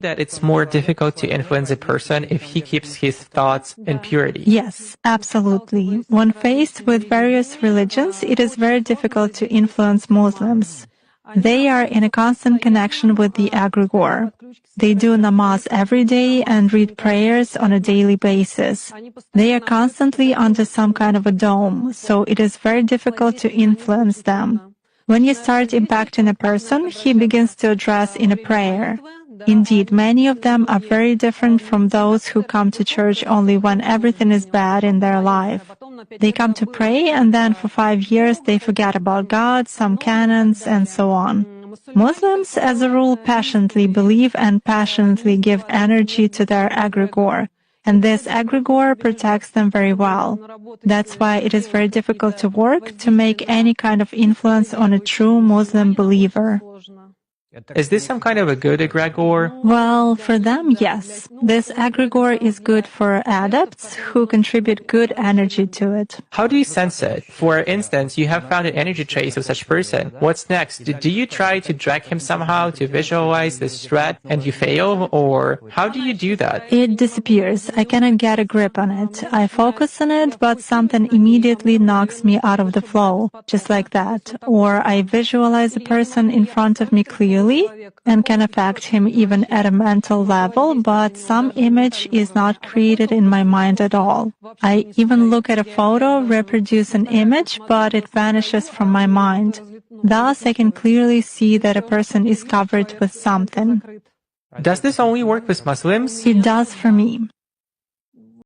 that it's more difficult to influence a person if he keeps his thoughts in purity. Yes, absolutely. When faced with various religions, it is very difficult to influence Muslims. They are in a constant connection with the egregore. They do namaz every day and read prayers on a daily basis. They are constantly under some kind of a dome, so it is very difficult to influence them. When you start impacting a person, he begins to address in a prayer. Indeed, many of them are very different from those who come to church only when everything is bad in their life. They come to pray, and then for 5 years they forget about God, some canons, and so on. Muslims, as a rule, passionately believe and passionately give energy to their egregore, and this egregore protects them very well. That's why it is very difficult to work to make any kind of influence on a true Muslim believer. Is this some kind of a good egregore? Well, for them, yes. This egregore is good for adepts who contribute good energy to it. How do you sense it? For instance, you have found an energy trace of such a person. What's next? Do you try to drag him somehow to visualize this threat and you fail? Or how do you do that? It disappears. I cannot get a grip on it. I focus on it, but something immediately knocks me out of the flow, just like that. Or I visualize a person in front of me clearly and can affect him even at a mental level, but some image is not created in my mind at all. I even look at a photo, reproduce an image, but it vanishes from my mind. Thus, I can clearly see that a person is covered with something. Does this only work with Muslims? It does for me.